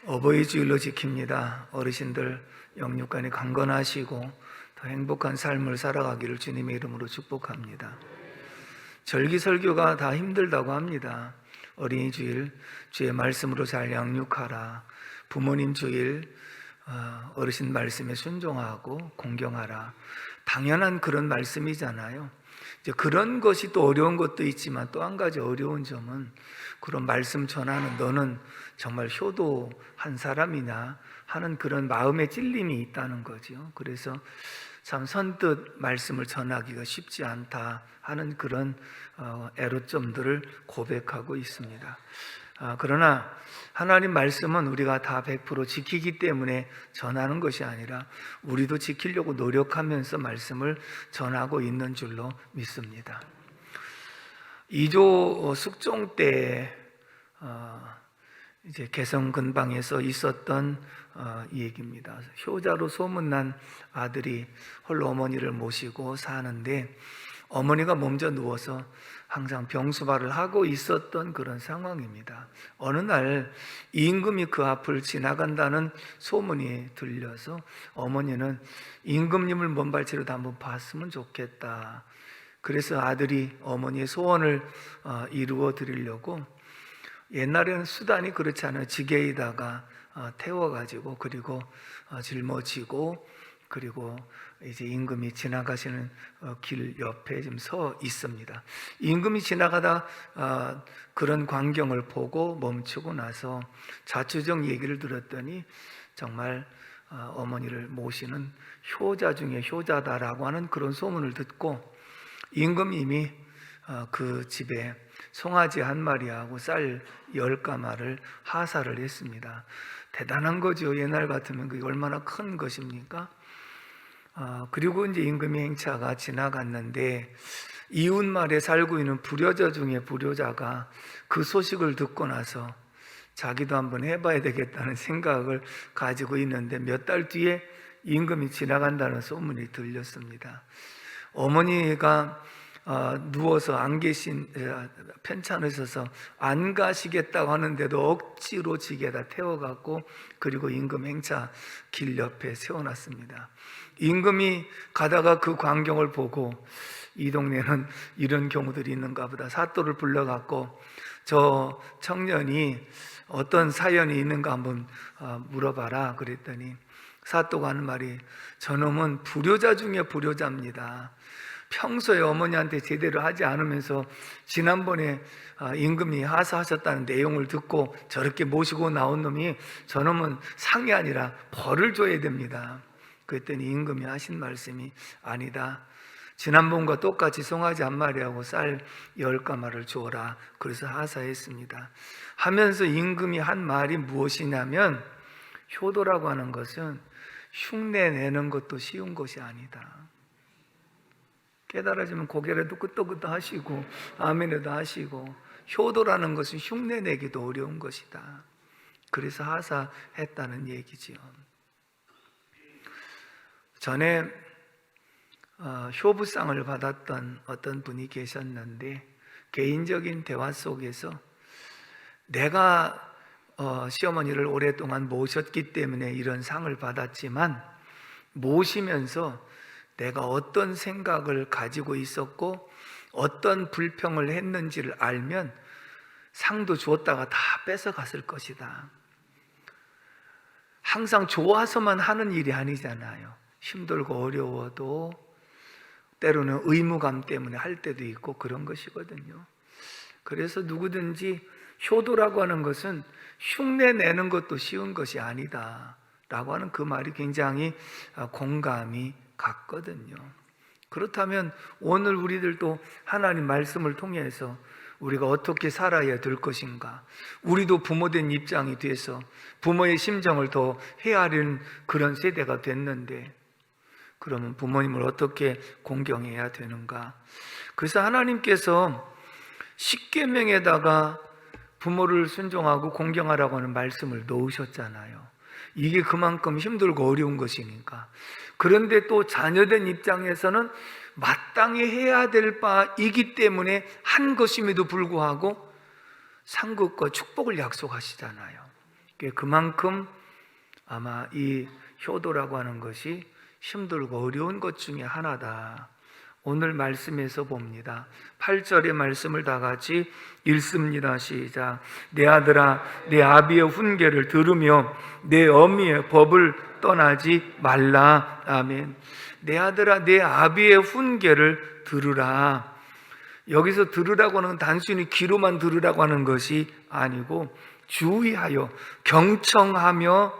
어버이 주일로 지킵니다. 어르신들 영육간에 강건하시고 더 행복한 삶을 살아가기를 주님의 이름으로 축복합니다. 절기 설교가 다 힘들다고 합니다. 어린이 주일 주의 말씀으로 잘 양육하라. 부모님 주일 어르신 말씀에 순종하고 공경하라. 당연한 그런 말씀이잖아요. 이제 그런 것이 또 어려운 것도 있지만 또 한 가지 어려운 점은 그런 말씀 전하는 너는 정말 효도한 사람이냐 하는 그런 마음의 찔림이 있다는 거죠. 그래서 참 선뜻 말씀을 전하기가 쉽지 않다 하는 그런 애로점들을 고백하고 있습니다. 그러나 하나님 말씀은 우리가 다 100% 지키기 때문에 전하는 것이 아니라 우리도 지키려고 노력하면서 말씀을 전하고 있는 줄로 믿습니다. 2조 숙종 때 이제 개성 근방에서 있었던 이 얘기입니다. 효자로 소문난 아들이 홀로 어머니를 모시고 사는데 어머니가 먼저 누워서 항상 병수발을 하고 있었던 그런 상황입니다. 어느 날 임금이 그 앞을 지나간다는 소문이 들려서 어머니는 임금님을 먼발치로도 한번 봤으면 좋겠다. 그래서 아들이 어머니의 소원을 이루어 드리려고 옛날에는 수단이 그렇지 않아요. 지게에다가 태워가지고 그리고 짊어지고 그리고 이제 임금이 지나가시는 길 옆에 지금 서 있습니다. 임금이 지나가다 그런 광경을 보고 멈추고 나서 자초정 얘기를 들었더니 정말 어머니를 모시는 효자 중에 효자다라고 하는 그런 소문을 듣고 임금이 이미 그 집에 송아지 한 마리하고 쌀 10가마를 하사를 했습니다. 대단한 거죠. 옛날 같으면 그게 얼마나 큰 것입니까? 그리고 이제 임금의 행차가 지나갔는데 이웃마을에 살고 있는 불효자 중에 불효자가 그 소식을 듣고 나서 자기도 한번 해봐야 되겠다는 생각을 가지고 있는데 몇 달 뒤에 임금이 지나간다는 소문이 들렸습니다. 어머니가 누워서 안 계신 편찮으셔서 안 가시겠다고 하는데도 억지로 지게다 태워갖고 그리고 임금 행차 길 옆에 세워놨습니다. 임금이 가다가 그 광경을 보고 이 동네는 이런 경우들이 있는가 보다. 사또를 불러갖고 저 청년이 어떤 사연이 있는가 한번 물어봐라 그랬더니 사또가 하는 말이 저놈은 불효자 중에 불효자입니다. 평소에 어머니한테 제대로 하지 않으면서 지난번에 임금이 하사하셨다는 내용을 듣고 저렇게 모시고 나온 놈이 저놈은 상이 아니라 벌을 줘야 됩니다. 그랬더니 임금이 하신 말씀이 아니다. 지난번과 똑같이 송아지 한 마리하고 쌀 10가마를 주어라. 그래서 하사했습니다. 하면서 임금이 한 말이 무엇이냐면 효도라고 하는 것은 흉내 내는 것도 쉬운 것이 아니다. 깨달아지면 고개라도 끄덕끄덕 하시고 아멘에도 하시고 효도라는 것은 흉내 내기도 어려운 것이다. 그래서 하사했다는 얘기지요. 전에 효부상을 받았던 어떤 분이 계셨는데 개인적인 대화 속에서 내가 시어머니를 오랫동안 모셨기 때문에 이런 상을 받았지만 모시면서 내가 어떤 생각을 가지고 있었고 어떤 불평을 했는지를 알면 상도 주었다가 다 뺏어갔을 것이다. 항상 좋아서만 하는 일이 아니잖아요. 힘들고 어려워도 때로는 의무감 때문에 할 때도 있고 그런 것이거든요. 그래서 누구든지 효도라고 하는 것은 흉내 내는 것도 쉬운 것이 아니다 라고 하는 그 말이 굉장히 공감이 갔거든요. 그렇다면 오늘 우리들도 하나님 말씀을 통해서 우리가 어떻게 살아야 될 것인가, 우리도 부모된 입장이 돼서 부모의 심정을 더 헤아리는 그런 세대가 됐는데 그러면 부모님을 어떻게 공경해야 되는가? 그래서 하나님께서 십계명에다가 부모를 순종하고 공경하라고 하는 말씀을 넣으셨잖아요. 이게 그만큼 힘들고 어려운 것이니까. 그런데 또 자녀된 입장에서는 마땅히 해야 될 바이기 때문에 한 것임에도 불구하고 상급과 축복을 약속하시잖아요. 그만큼 아마 이 효도라고 하는 것이 힘들고 어려운 것 중에 하나다. 오늘 말씀에서 봅니다. 8절의 말씀을 다 같이 읽습니다. 시작. 내 아들아, 내 아비의 훈계를 들으며 내 어미의 법을 떠나지 말라. 아멘. 내 아들아, 내 아비의 훈계를 들으라. 여기서 들으라고 하는 건 단순히 귀로만 들으라고 하는 것이 아니고 주의하여 경청하며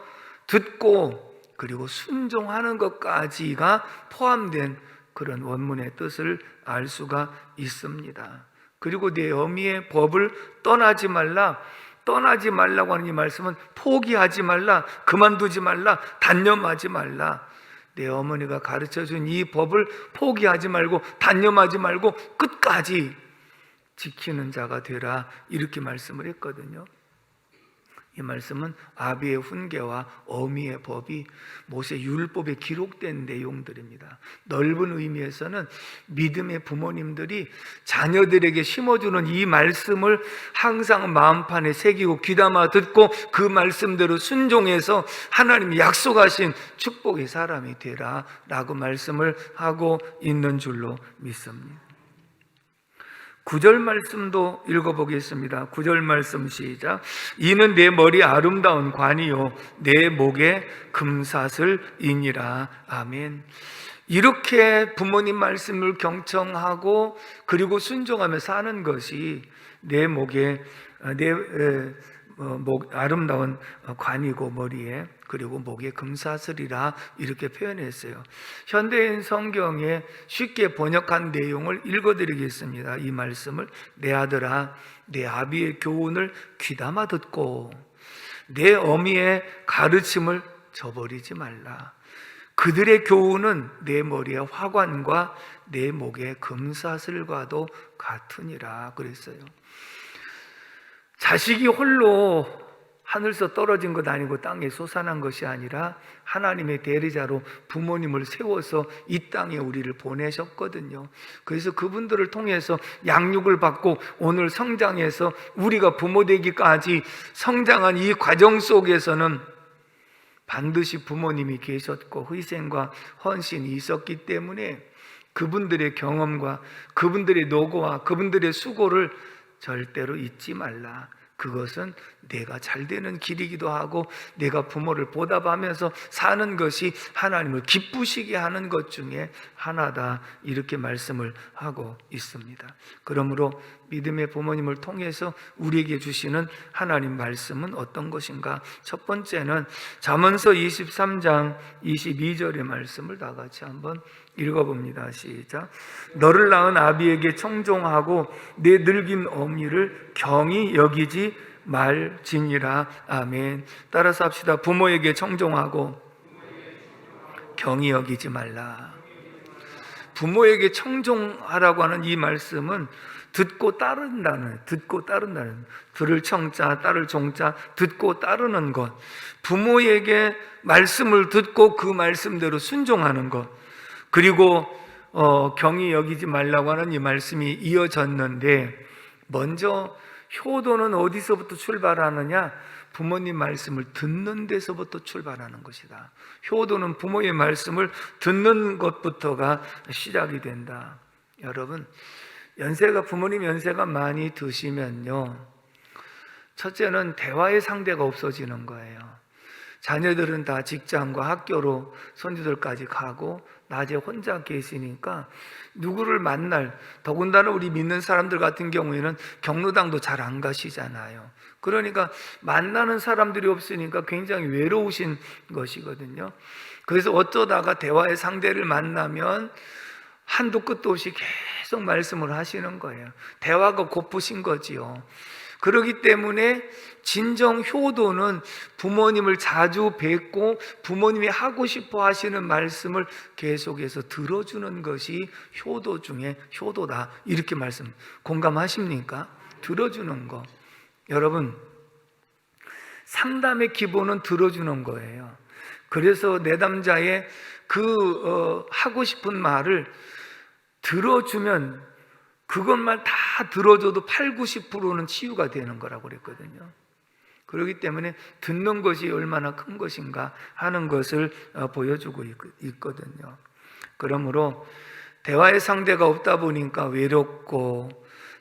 듣고 그리고 순종하는 것까지가 포함된 그런 원문의 뜻을 알 수가 있습니다. 그리고 내 어미의 법을 떠나지 말라. 떠나지 말라고 하는 이 말씀은 포기하지 말라, 그만두지 말라, 단념하지 말라. 내 어머니가 가르쳐준 이 법을 포기하지 말고 단념하지 말고 끝까지 지키는 자가 되라, 이렇게 말씀을 했거든요. 이 말씀은 아비의 훈계와 어미의 법이 모세 율법에 기록된 내용들입니다. 넓은 의미에서는 믿음의 부모님들이 자녀들에게 심어주는 이 말씀을 항상 마음판에 새기고 귀담아 듣고 그 말씀대로 순종해서 하나님이 약속하신 축복의 사람이 되라 라고 말씀을 하고 있는 줄로 믿습니다. 9절 말씀도 읽어보겠습니다. 9절 말씀 시작. 이는 내 머리 아름다운 관이요 내 목에 금사슬이니라. 아멘. 이렇게 부모님 말씀을 경청하고 그리고 순종하며 사는 것이 내 목에 아름다운 관이고 머리에 그리고 목에 금사슬이라 이렇게 표현했어요. 현대인 성경에 쉽게 번역한 내용을 읽어드리겠습니다. 이 말씀을 내 아들아 내 아비의 교훈을 귀담아 듣고 내 어미의 가르침을 저버리지 말라. 그들의 교훈은 내 머리의 화관과 내 목의 금사슬과도 같으니라 그랬어요. 자식이 홀로 하늘에서 떨어진 것 아니고 땅에 솟아난 것이 아니라 하나님의 대리자로 부모님을 세워서 이 땅에 우리를 보내셨거든요. 그래서 그분들을 통해서 양육을 받고 오늘 성장해서 우리가 부모 되기까지 성장한 이 과정 속에서는 반드시 부모님이 계셨고 희생과 헌신이 있었기 때문에 그분들의 경험과 그분들의 노고와 그분들의 수고를 절대로 잊지 말라. 그것은 내가 잘 되는 길이기도 하고 내가 부모를 보답하면서 사는 것이 하나님을 기쁘시게 하는 것 중에 하나다, 이렇게 말씀을 하고 있습니다. 그러므로 믿음의 부모님을 통해서 우리에게 주시는 하나님 말씀은 어떤 것인가? 첫 번째는 잠언서 23장 22절의 말씀을 다 같이 한번 읽어봅니다. 시작. 너를 낳은 아비에게 청종하고 내 늙은 어미를 경히 여기지 말지니라. 아멘. 따라서 합시다. 부모에게 청종하고 경히 여기지 말라. 부모에게 청종하라고 하는 이 말씀은 듣고 따른다는, 들을 청자, 따를 종자, 듣고 따르는 것. 부모에게 말씀을 듣고 그 말씀대로 순종하는 것. 그리고 경히 여기지 말라고 하는 이 말씀이 이어졌는데, 먼저 효도는 어디서부터 출발하느냐? 부모님 말씀을 듣는 데서부터 출발하는 것이다. 효도는 부모의 말씀을 듣는 것부터가 시작이 된다. 여러분, 부모님 연세가 많이 드시면요, 첫째는 대화의 상대가 없어지는 거예요. 자녀들은 다 직장과 학교로 손주들까지 가고 낮에 혼자 계시니까 누구를 만날, 더군다나 우리 믿는 사람들 같은 경우에는 경로당도 잘 안 가시잖아요. 그러니까 만나는 사람들이 없으니까 굉장히 외로우신 것이거든요. 그래서 어쩌다가 대화의 상대를 만나면 한도 끝도 없이 계속 말씀을 하시는 거예요. 대화가 고프신 거지요. 그렇기 때문에 진정 효도는 부모님을 자주 뵙고 부모님이 하고 싶어 하시는 말씀을 계속해서 들어주는 것이 효도 중에 효도다, 이렇게 말씀, 공감하십니까? 들어주는 거. 여러분, 상담의 기본은 들어주는 거예요. 그래서 내담자의 하고 싶은 말을 들어주면, 그것만 다 들어줘도 80, 90%는 치유가 되는 거라고 그랬거든요. 그렇기 때문에 듣는 것이 얼마나 큰 것인가 하는 것을 보여주고 있거든요. 그러므로 대화의 상대가 없다 보니까 외롭고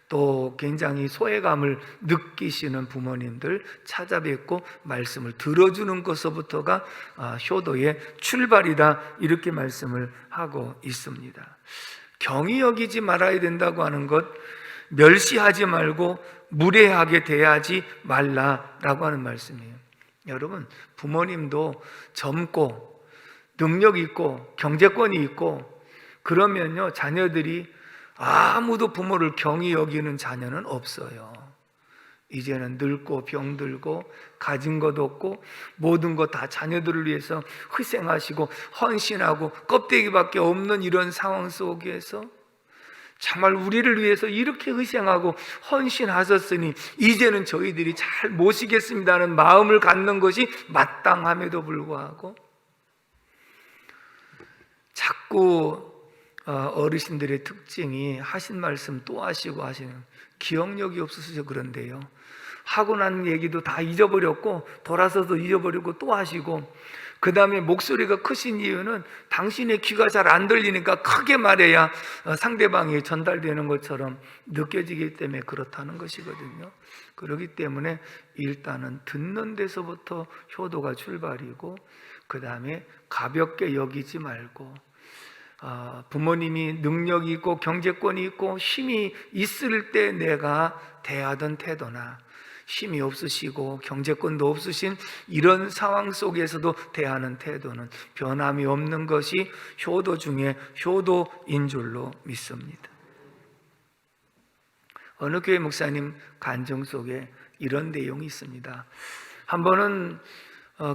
또 굉장히 소외감을 느끼시는 부모님들 찾아뵙고 말씀을 들어주는 것서부터가 효도의 출발이다, 이렇게 말씀을 하고 있습니다. 경히 여기지 말아야 된다고 하는 것, 멸시하지 말고 무례하게 대하지 말라라고 하는 말씀이에요. 여러분, 부모님도 젊고 능력 있고 경제권이 있고 그러면요, 자녀들이 아무도 부모를 경히 여기는 자녀는 없어요. 이제는 늙고 병들고 가진 것 없고 모든 것 다 자녀들을 위해서 희생하시고 헌신하고 껍데기밖에 없는 이런 상황 속에서 정말 우리를 위해서 이렇게 희생하고 헌신하셨으니 이제는 저희들이 잘 모시겠습니다는 마음을 갖는 것이 마땅함에도 불구하고 자꾸 어르신들의 특징이 하신 말씀 또 하시고 하시는, 기억력이 없으셔서 그런데요, 하고 난 얘기도 다 잊어버렸고 돌아서도 잊어버리고 또 하시고, 그 다음에 목소리가 크신 이유는 당신의 귀가 잘 안 들리니까 크게 말해야 상대방이 전달되는 것처럼 느껴지기 때문에 그렇다는 것이거든요. 그렇기 때문에 일단은 듣는 데서부터 효도가 출발이고, 그 다음에 가볍게 여기지 말고, 부모님이 능력이 있고 경제권이 있고 힘이 있을 때 내가 대하던 태도나 힘이 없으시고 경제권도 없으신 이런 상황 속에서도 대하는 태도는 변함이 없는 것이 효도 중에 효도인 줄로 믿습니다. 어느 교회 목사님 간증 속에 이런 내용이 있습니다. 한 번은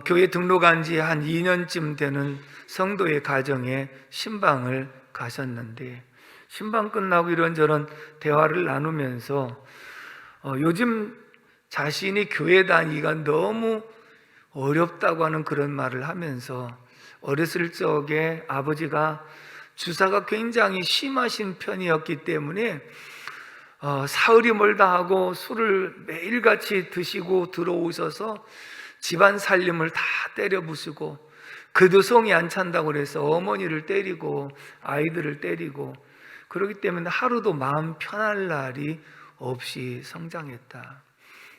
교회 등록한 지 한 2년쯤 되는 성도의 가정에 신방을 가셨는데, 신방 끝나고 이런저런 대화를 나누면서 요즘 자신이 교회 다니기가 너무 어렵다고 하는 그런 말을 하면서, 어렸을 적에 아버지가 주사가 굉장히 심하신 편이었기 때문에 사흘이 멀다 하고 술을 매일같이 드시고 들어오셔서 집안 살림을 다 때려 부수고, 그도 성이 안 찬다고 그래서 어머니를 때리고 아이들을 때리고, 그렇기 때문에 하루도 마음 편할 날이 없이 성장했다.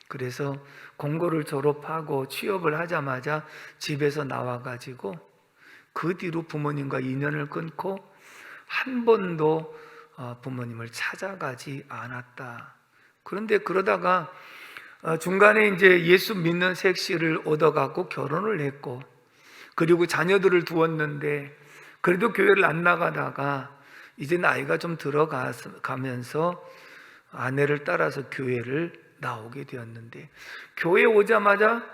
그래서 공고를 졸업하고 취업을 하자마자 집에서 나와가지고 그 뒤로 부모님과 인연을 끊고 한 번도 부모님을 찾아가지 않았다. 그런데 그러다가 중간에 이제 예수 믿는 색시를 얻어갖고 결혼을 했고, 그리고 자녀들을 두었는데 그래도 교회를 안 나가다가 이제 나이가 좀 들어가면서 아내를 따라서 교회를 나오게 되었는데, 교회에 오자마자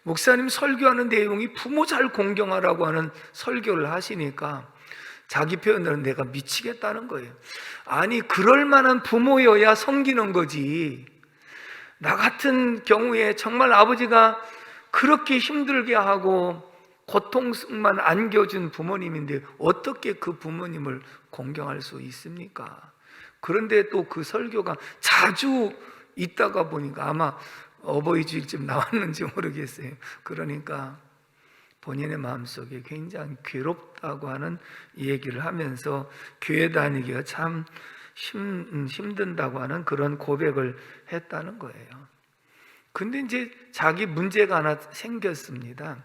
목사님 설교하는 내용이 부모 잘 공경하라고 하는 설교를 하시니까 자기 표현으로 내가 미치겠다는 거예요. 아니, 그럴 만한 부모여야 섬기는 거지. 나 같은 경우에 정말 아버지가 그렇게 힘들게 하고 고통만 안겨준 부모님인데 어떻게 그 부모님을 공경할 수 있습니까? 그런데 또 그 설교가 자주 있다가 보니까 아마 어버이 주일쯤 나왔는지 모르겠어요. 그러니까 본인의 마음속에 굉장히 괴롭다고 하는 얘기를 하면서 교회 다니기가 참 힘든다고 하는 그런 고백을 했다는 거예요. 근데 이제 자기 문제가 하나 생겼습니다.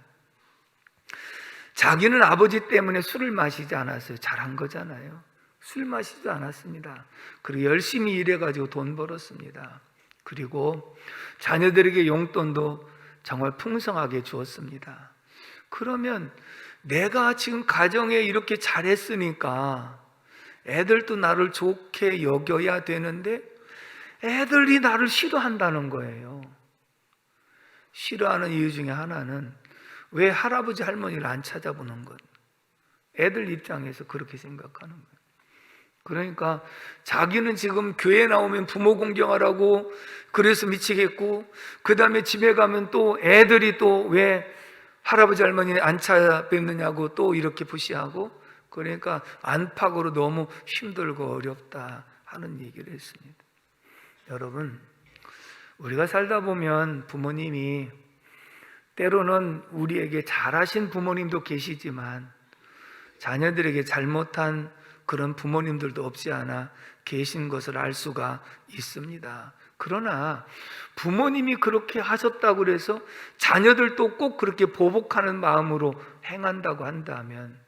자기는 아버지 때문에 술을 마시지 않았어요. 잘한 거잖아요. 술 마시지 않았습니다. 그리고 열심히 일해가지고 돈 벌었습니다. 그리고 자녀들에게 용돈도 정말 풍성하게 주었습니다. 그러면 내가 지금 가정에 이렇게 잘했으니까 애들도 나를 좋게 여겨야 되는데 애들이 나를 싫어한다는 거예요. 싫어하는 이유 중에 하나는 왜 할아버지 할머니를 안 찾아보는 것, 애들 입장에서 그렇게 생각하는 거예요. 그러니까 자기는 지금 교회 나오면 부모 공경하라고 그래서 미치겠고, 그 다음에 집에 가면 또 애들이 또 왜 할아버지 할머니 안 찾아뵙느냐고 또 이렇게 부시하고, 그러니까 안팎으로 너무 힘들고 어렵다 하는 얘기를 했습니다. 여러분, 우리가 살다 보면 부모님이 때로는 우리에게 잘하신 부모님도 계시지만 자녀들에게 잘못한 그런 부모님들도 없지 않아 계신 것을 알 수가 있습니다. 그러나 부모님이 그렇게 하셨다고 해서 자녀들도 꼭 그렇게 보복하는 마음으로 행한다고 한다면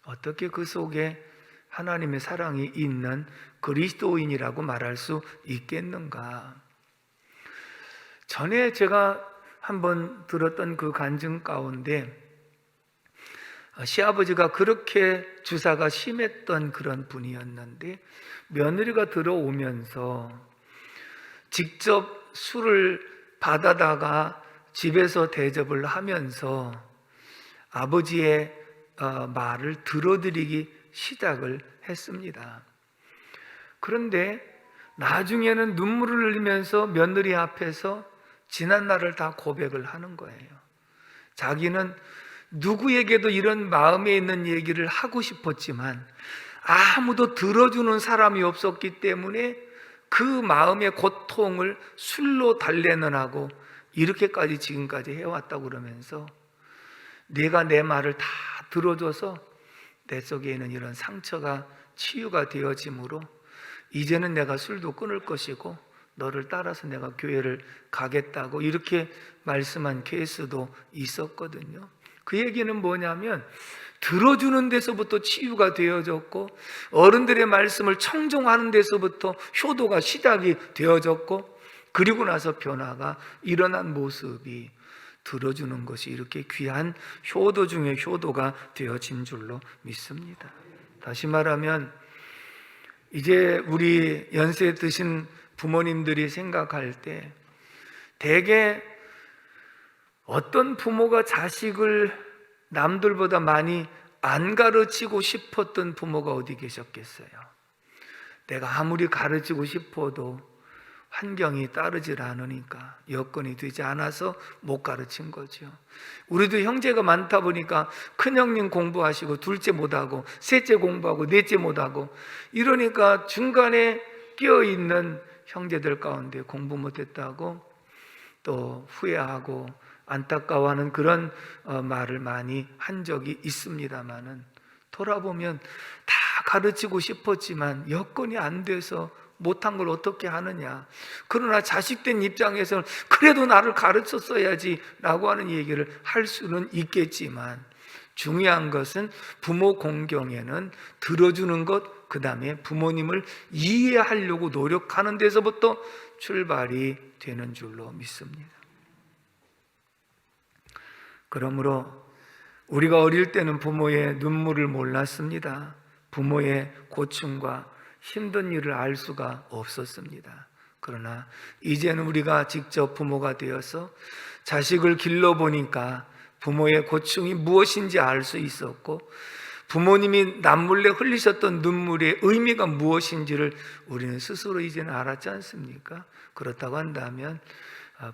어떻게 그 속에 하나님의 사랑이 있는 그리스도인이라고 말할 수 있겠는가? 전에 제가 한번 들었던 그 간증 가운데 시아버지가 그렇게 주사가 심했던 그런 분이었는데 며느리가 들어오면서 직접 술을 받아다가 집에서 대접을 하면서 아버지의 말을 들어드리기 시작을 했습니다. 그런데 나중에는 눈물을 흘리면서 며느리 앞에서 지난 날을 다 고백을 하는 거예요. 자기는 누구에게도 이런 마음에 있는 얘기를 하고 싶었지만 아무도 들어주는 사람이 없었기 때문에 그 마음의 고통을 술로 달래느라고 이렇게까지 지금까지 해왔다고 그러면서 내가 내 말을 다 들어줘서 내 속에 있는 이런 상처가 치유가 되어지므로 이제는 내가 술도 끊을 것이고 너를 따라서 내가 교회를 가겠다고 이렇게 말씀한 케이스도 있었거든요. 그 얘기는 뭐냐면 들어주는 데서부터 치유가 되어졌고 어른들의 말씀을 청종하는 데서부터 효도가 시작이 되어졌고 그리고 나서 변화가 일어난 모습이 들어주는 것이 이렇게 귀한 효도 중에 효도가 되어진 줄로 믿습니다. 다시 말하면 이제 우리 연세 드신 부모님들이 생각할 때 대개 어떤 부모가 자식을 남들보다 많이 안 가르치고 싶었던 부모가 어디 계셨겠어요? 내가 아무리 가르치고 싶어도 환경이 따르질 않으니까 여건이 되지 않아서 못 가르친 거죠. 우리도 형제가 많다 보니까 큰형님 공부하시고 둘째 못하고 셋째 공부하고 넷째 못하고 이러니까 중간에 끼어있는 형제들 가운데 공부 못했다고 또 후회하고 안타까워하는 그런 말을 많이 한 적이 있습니다만은 돌아보면 다 가르치고 싶었지만 여건이 안 돼서 못한 걸 어떻게 하느냐. 그러나 자식된 입장에서는 그래도 나를 가르쳤어야지 라고 하는 얘기를 할 수는 있겠지만 중요한 것은 부모 공경에는 들어주는 것, 그 다음에 부모님을 이해하려고 노력하는 데서부터 출발이 되는 줄로 믿습니다. 그러므로 우리가 어릴 때는 부모의 눈물을 몰랐습니다. 부모의 고충과 힘든 일을 알 수가 없었습니다. 그러나 이제는 우리가 직접 부모가 되어서 자식을 길러보니까 부모의 고충이 무엇인지 알 수 있었고 부모님이 남몰래 흘리셨던 눈물의 의미가 무엇인지를 우리는 스스로 이제는 알았지 않습니까? 그렇다고 한다면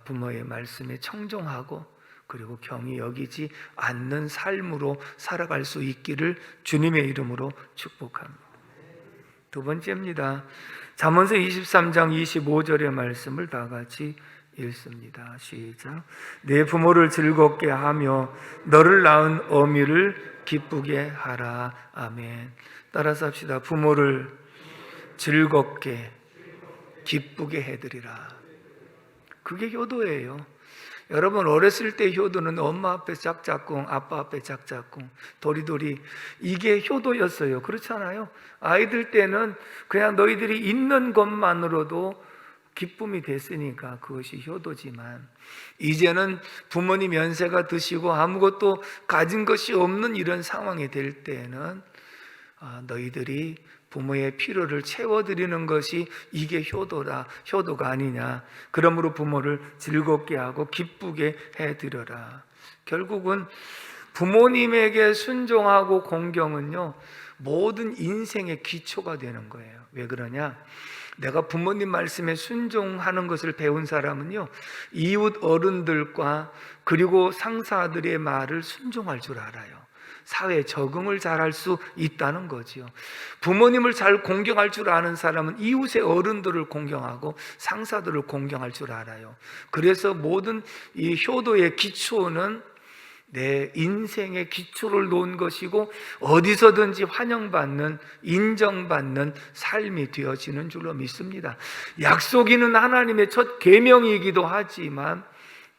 부모의 말씀에 청종하고 그리고 경히 여기지 않는 삶으로 살아갈 수 있기를 주님의 이름으로 축복합니다. 두 번째입니다. 잠언서 23장 25절의 말씀을 다 같이 읽습니다. 시작. 내 부모를 즐겁게 하며 너를 낳은 어미를 기쁘게 하라. 아멘. 따라서 합시다. 부모를 즐겁게 기쁘게 해드리라. 그게 효도예요. 여러분 어렸을 때 효도는 엄마 앞에 짝짝꿍, 아빠 앞에 짝짝꿍, 도리도리 이게 효도였어요. 그렇잖아요. 아이들 때는 그냥 너희들이 있는 것만으로도 기쁨이 됐으니까 그것이 효도지만 이제는 부모님 연세가 드시고 아무것도 가진 것이 없는 이런 상황이 될 때는 너희들이 부모의 필요를 채워드리는 것이 이게 효도가 아니냐. 그러므로 부모를 즐겁게 하고 기쁘게 해드려라. 결국은 부모님에게 순종하고 공경은요 모든 인생의 기초가 되는 거예요. 왜 그러냐? 내가 부모님 말씀에 순종하는 것을 배운 사람은요 이웃 어른들과 그리고 상사들의 말을 순종할 줄 알아요. 사회에 적응을 잘할 수 있다는 거지요. 부모님을 잘 공경할 줄 아는 사람은 이웃의 어른들을 공경하고 상사들을 공경할 줄 알아요. 그래서 모든 이 효도의 기초는 내 인생의 기초를 놓은 것이고 어디서든지 환영받는, 인정받는 삶이 되어지는 줄로 믿습니다. 약속 있는 하나님의 첫 계명이기도 하지만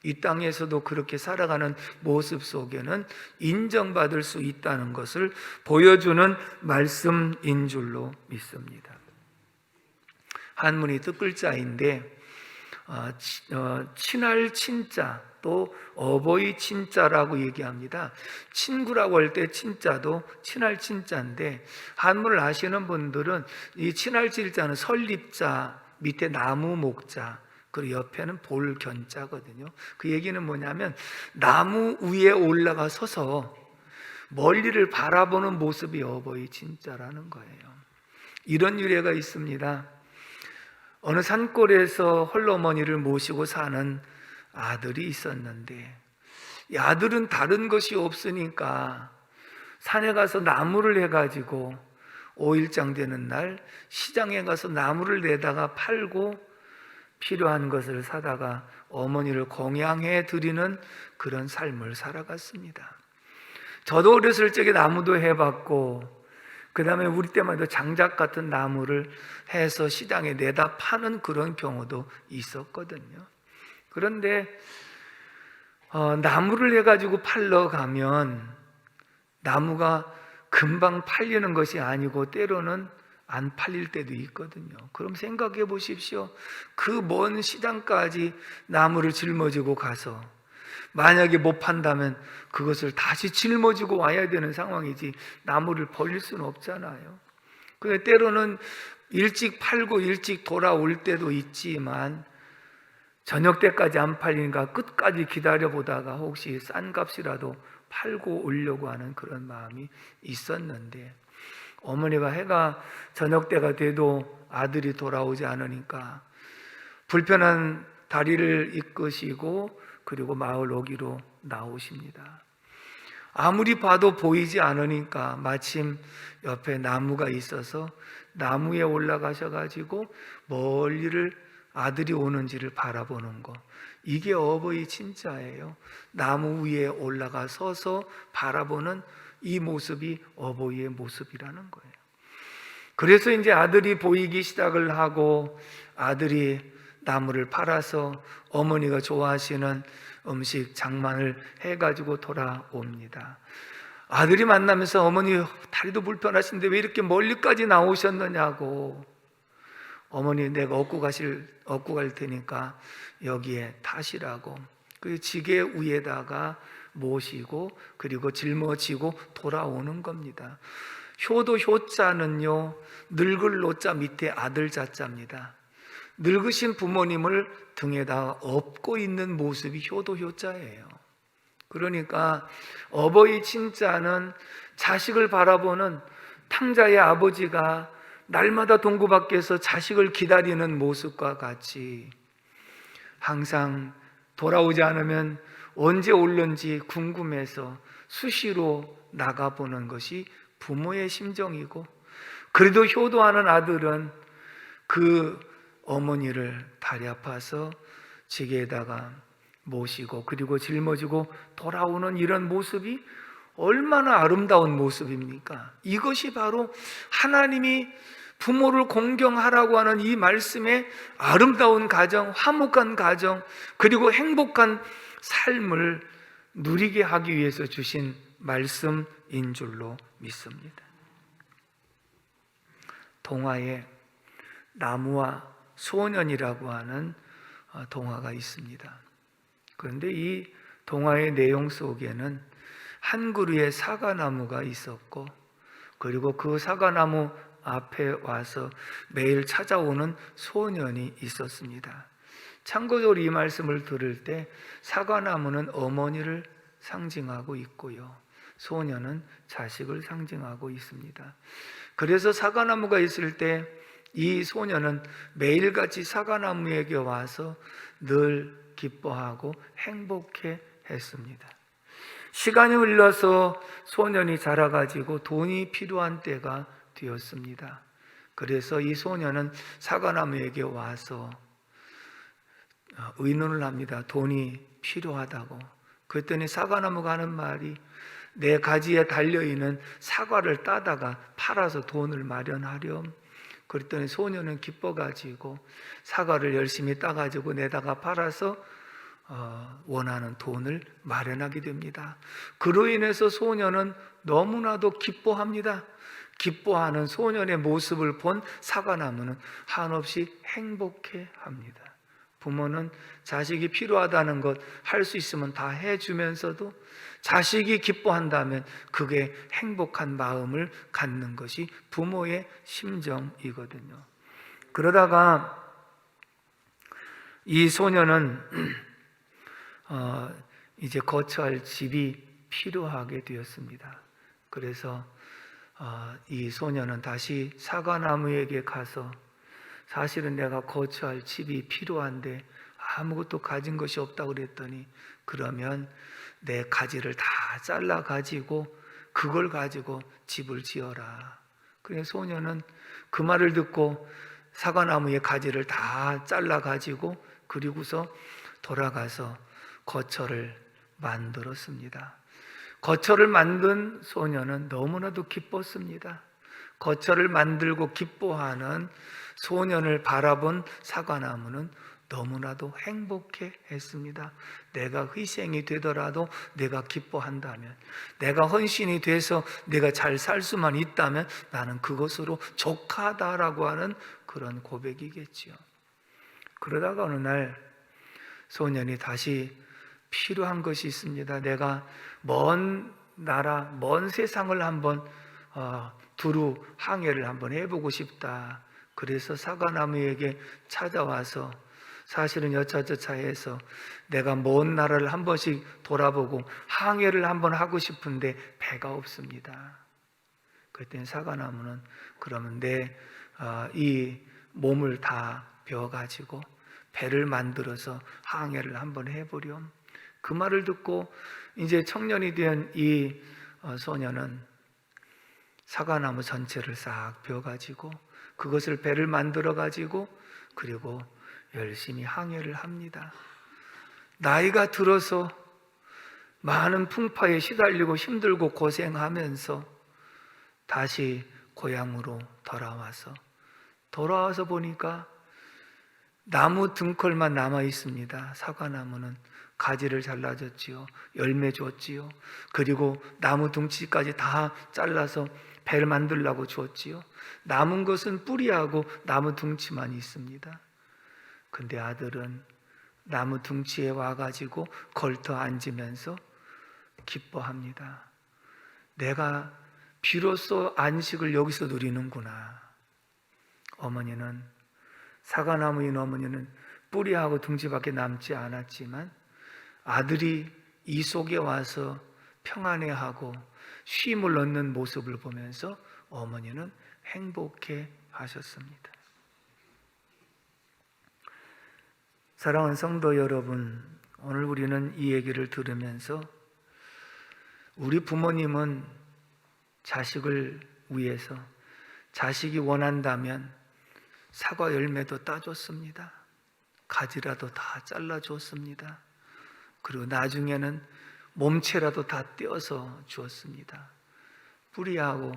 이 땅에서도 그렇게 살아가는 모습 속에는 인정받을 수 있다는 것을 보여주는 말씀인 줄로 믿습니다. 한문이 뜻글자인데 친할 친자, 또 어버이 친자라고 얘기합니다. 친구라고 할 때 친자도 친할 친자인데, 한문을 아시는 분들은 이 친할 친자는 설립자, 밑에 나무 목자, 그리고 옆에는 볼견자거든요. 그 얘기는 뭐냐면 나무 위에 올라가 서서 멀리를 바라보는 모습이 어버이 친자라는 거예요. 이런 유래가 있습니다. 어느 산골에서 홀로머니를 모시고 사는 아들이 있었는데, 이 아들은 다른 것이 없으니까 산에 가서 나무를 해가지고 5일장 되는 날 시장에 가서 나무를 내다가 팔고 필요한 것을 사다가 어머니를 공양해 드리는 그런 삶을 살아갔습니다. 저도 어렸을 적에 나무도 해봤고, 그 다음에 우리 때만 해도 장작 같은 나무를 해서 시장에 내다 파는 그런 경우도 있었거든요. 그런데 나무를 해가지고 팔러 가면 나무가 금방 팔리는 것이 아니고 때로는 안 팔릴 때도 있거든요. 그럼 생각해 보십시오. 그 먼 시장까지 나무를 짊어지고 가서 만약에 못 판다면 그것을 다시 짊어지고 와야 되는 상황이지 나무를 버릴 수는 없잖아요. 근데 때로는 일찍 팔고 일찍 돌아올 때도 있지만 저녁 때까지 안 팔리니까 끝까지 기다려보다가 혹시 싼 값이라도 팔고 오려고 하는 그런 마음이 있었는데, 어머니가 해가 저녁 때가 돼도 아들이 돌아오지 않으니까 불편한 다리를 이끄시고 그리고 마을 오기로 나오십니다. 아무리 봐도 보이지 않으니까 마침 옆에 나무가 있어서 나무에 올라가셔가지고 멀리를 아들이 오는지를 바라보는 거, 이게 어버이 친자예요. 나무 위에 올라가 서서 바라보는 이 모습이 어버이의 모습이라는 거예요. 그래서 이제 아들이 보이기 시작을 하고 아들이 나무를 팔아서 어머니가 좋아하시는 음식 장만을 해가지고 돌아옵니다. 아들이 만나면서 어머니 다리도 불편하신데 왜 이렇게 멀리까지 나오셨느냐고, 어머니 내가 업고 갈 테니까 여기에 타시라고 그 지게 위에다가 모시고 그리고 짊어지고 돌아오는 겁니다. 효도 효자는요, 늙을 노자 밑에 아들 자자입니다. 늙으신 부모님을 등에다 업고 있는 모습이 효도 효자예요. 그러니까 어버이 친자는 자식을 바라보는 탕자의 아버지가 날마다 동구 밖에서 자식을 기다리는 모습과 같이 항상 돌아오지 않으면 언제 올는지 궁금해서 수시로 나가보는 것이 부모의 심정이고, 그래도 효도하는 아들은 그 어머니를 다리 아파서 지게에다가 모시고 그리고 짊어지고 돌아오는 이런 모습이 얼마나 아름다운 모습입니까? 이것이 바로 하나님이 부모를 공경하라고 하는 이 말씀의 아름다운 가정, 화목한 가정, 그리고 행복한 삶을 누리게 하기 위해서 주신 말씀인 줄로 믿습니다. 동화에 나무와 소년이라고 하는 동화가 있습니다. 그런데 이 동화의 내용 속에는 한 그루의 사과나무가 있었고, 그리고 그 사과나무 앞에 와서 매일 찾아오는 소년이 있었습니다. 참고적으로 이 말씀을 들을 때 사과나무는 어머니를 상징하고 있고요, 소년은 자식을 상징하고 있습니다. 그래서 사과나무가 있을 때 이 소년은 매일같이 사과나무에게 와서 늘 기뻐하고 행복해 했습니다. 시간이 흘러서 소년이 자라가지고 돈이 필요한 때가 되었습니다. 그래서 이 소년은 사과나무에게 와서 의논을 합니다. 돈이 필요하다고. 그랬더니 사과나무가 하는 말이, 내 가지에 달려있는 사과를 따다가 팔아서 돈을 마련하렴. 그랬더니 소년은 기뻐가지고 사과를 열심히 따가지고 내다가 팔아서 원하는 돈을 마련하게 됩니다. 그로 인해서 소년은 너무나도 기뻐합니다. 기뻐하는 소년의 모습을 본 사과나무는 한없이 행복해합니다. 부모는 자식이 필요하다는 것 할 수 있으면 다 해주면서도 자식이 기뻐한다면 그게 행복한 마음을 갖는 것이 부모의 심정이거든요. 그러다가 이 소년은 이제 거처할 집이 필요하게 되었습니다. 그래서 이 소년은 다시 사과나무에게 가서, 사실은 내가 거처할 집이 필요한데 아무것도 가진 것이 없다고 그랬더니, 그러면 내 가지를 다 잘라 가지고 그걸 가지고 집을 지어라. 그래서 소년은 그 말을 듣고 사과나무의 가지를 다 잘라 가지고 그리고서 돌아가서 거처를 만들었습니다. 거처를 만든 소년은 너무나도 기뻤습니다. 거처를 만들고 기뻐하는 소년을 바라본 사과나무는 너무나도 행복해 했습니다. 내가 희생이 되더라도 내가 기뻐한다면, 내가 헌신이 돼서 내가 잘 살 수만 있다면 나는 그것으로 족하다라고 하는 그런 고백이겠지요. 그러다가 어느 날 소년이 다시 필요한 것이 있습니다. 내가 먼 나라, 먼 세상을 한번 두루 항해를 한번 해보고 싶다. 그래서 사과나무에게 찾아와서, 사실은 여차저차해서 내가 먼 나라를 한 번씩 돌아보고 항해를 한번 하고 싶은데 배가 없습니다. 그랬더니 사과나무는, 그러면 내 이 몸을 다 베어가지고 배를 만들어서 항해를 한번 해보렴. 그 말을 듣고 이제 청년이 된 이 소년은 사과나무 전체를 싹 베어가지고 그것을 배를 만들어가지고 그리고 열심히 항해를 합니다. 나이가 들어서 많은 풍파에 시달리고 힘들고 고생하면서 다시 고향으로 돌아와서 보니까 나무 등컬만 남아 있습니다. 사과나무는 가지를 잘라줬지요. 열매 줬지요. 그리고 나무 둥치까지 다 잘라서 배를 만들려고 줬지요. 남은 것은 뿌리하고 나무 둥치만 있습니다. 근데 아들은 나무 둥치에 와가지고 걸터 앉으면서 기뻐합니다. 내가 비로소 안식을 여기서 누리는구나. 사과나무인 어머니는 뿌리하고 둥지밖에 남지 않았지만 아들이 이 속에 와서 평안해하고 쉼을 얻는 모습을 보면서 어머니는 행복해 하셨습니다. 사랑하는 성도 여러분, 오늘 우리는 이 얘기를 들으면서 우리 부모님은 자식을 위해서, 자식이 원한다면 사과 열매도 따줬습니다. 가지라도 다 잘라줬습니다. 그리고 나중에는 몸체라도 다 떼어서 주었습니다. 뿌리하고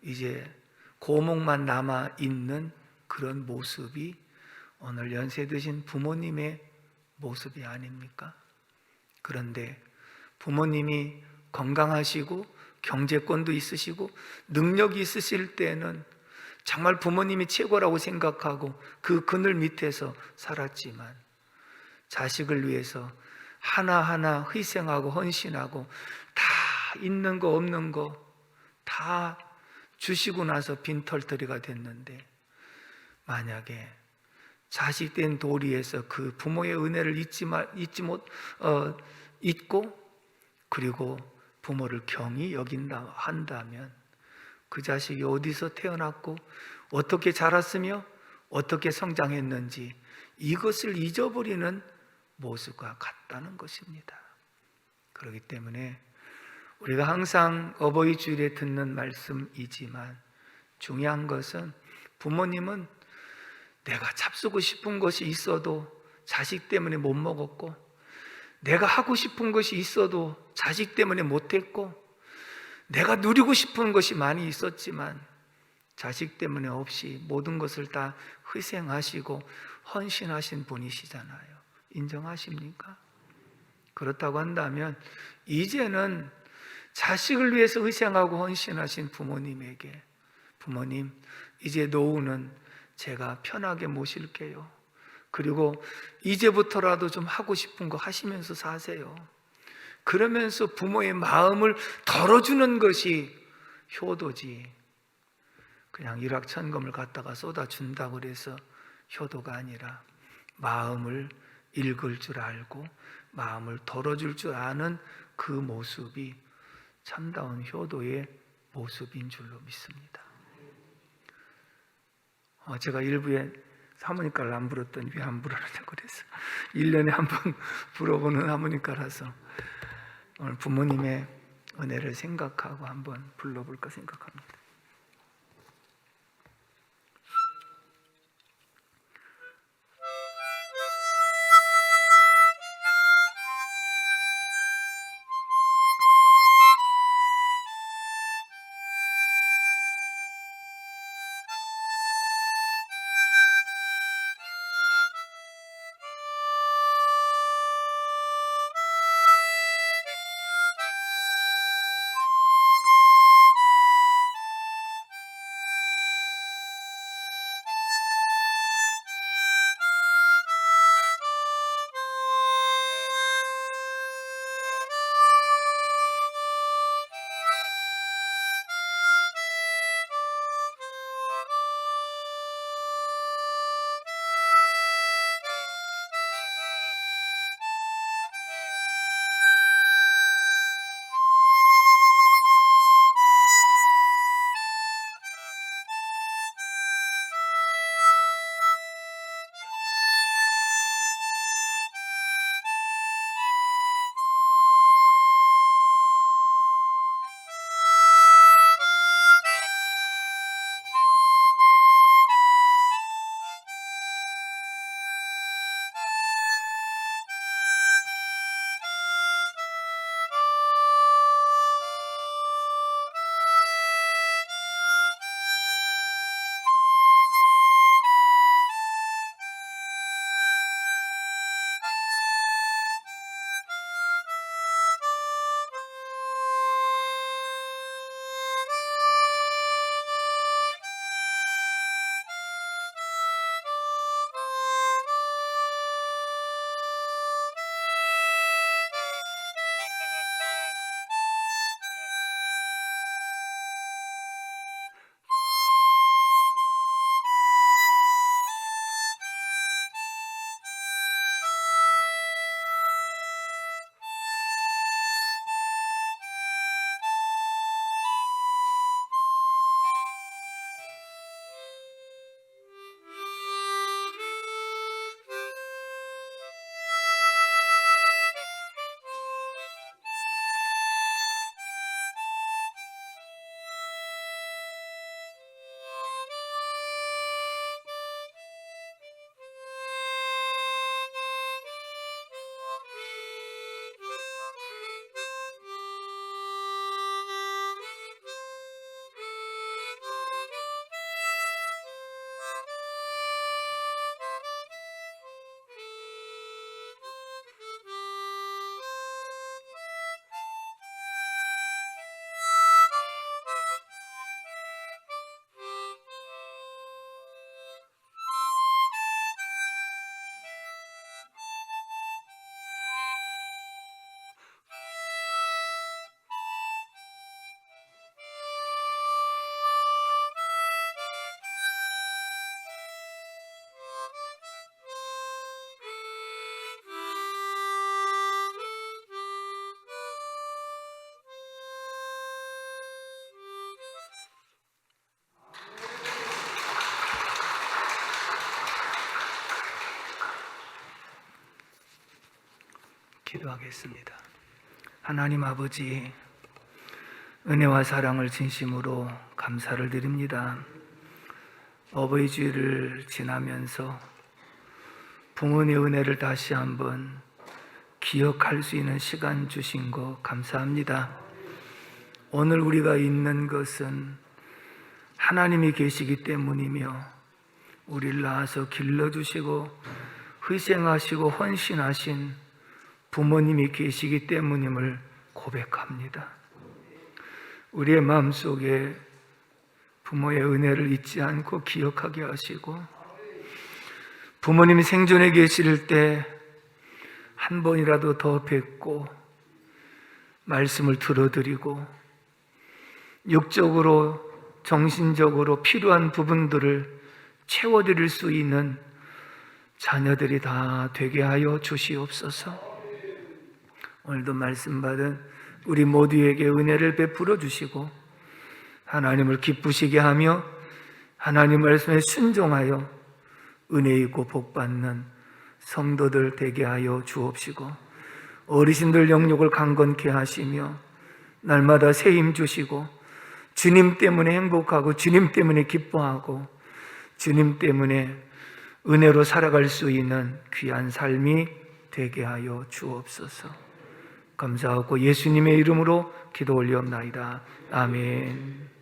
이제 고목만 남아있는 그런 모습이 오늘 연세 드신 부모님의 모습이 아닙니까? 그런데 부모님이 건강하시고 경제권도 있으시고 능력이 있으실 때는 정말 부모님이 최고라고 생각하고 그 그늘 밑에서 살았지만 자식을 위해서 하나하나 희생하고 헌신하고 다 있는 거 없는 거 다 주시고 나서 빈털터리가 됐는데, 만약에 자식된 도리에서 그 부모의 은혜를 잊고 그리고 부모를 경히 여긴다 한다면 그 자식이 어디서 태어났고 어떻게 자랐으며 어떻게 성장했는지 이것을 잊어버리는 모습과 같다는 것입니다. 그렇기 때문에 우리가 항상 어버이 주일에 듣는 말씀이지만 중요한 것은 부모님은 내가 잡수고 싶은 것이 있어도 자식 때문에 못 먹었고, 내가 하고 싶은 것이 있어도 자식 때문에 못했고, 내가 누리고 싶은 것이 많이 있었지만 자식 때문에 없이 모든 것을 다 희생하시고 헌신하신 분이시잖아요. 인정하십니까? 그렇다고 한다면 이제는 자식을 위해서 희생하고 헌신하신 부모님에게, 부모님, 이제 노후는 제가 편하게 모실게요. 그리고 이제부터라도 좀 하고 싶은 거 하시면서 사세요. 그러면서 부모의 마음을 덜어주는 것이 효도지, 그냥 일확천금을 갖다가 쏟아준다고 그래서 효도가 아니라 마음을 읽을 줄 알고 마음을 덜어줄 줄 아는 그 모습이 참다운 효도의 모습인 줄로 믿습니다. 제가 일부에 하모니카를 안 불었더니 왜 안 불어라고 그래서 1년에 한 번 불어보는 하모니카라서 오늘 부모님의 은혜를 생각하고 한번 불러볼까 생각합니다. 기도하겠습니다. 하나님 아버지, 은혜와 사랑을 진심으로 감사를 드립니다. 어버이 주일을 지나면서 부모의 은혜를 다시 한번 기억할 수 있는 시간 주신 거 감사합니다. 오늘 우리가 있는 것은 하나님이 계시기 때문이며 우리를 낳아서 길러주시고 희생하시고 헌신하신 부모님이 계시기 때문임을 고백합니다. 우리의 마음속에 부모의 은혜를 잊지 않고 기억하게 하시고, 부모님이 생존에 계실 때 한 번이라도 더 뵙고 말씀을 들어드리고 육적으로 정신적으로 필요한 부분들을 채워드릴 수 있는 자녀들이 다 되게 하여 주시옵소서. 오늘도 말씀 받은 우리 모두에게 은혜를 베풀어 주시고 하나님을 기쁘시게 하며 하나님 말씀에 순종하여 은혜 있고 복 받는 성도들 되게 하여 주옵시고, 어르신들 영육을 강건케 하시며 날마다 새 힘 주시고 주님 때문에 행복하고 주님 때문에 기뻐하고 주님 때문에 은혜로 살아갈 수 있는 귀한 삶이 되게 하여 주옵소서. 감사하고 예수님의 이름으로 기도 올리옵나이다. 아멘.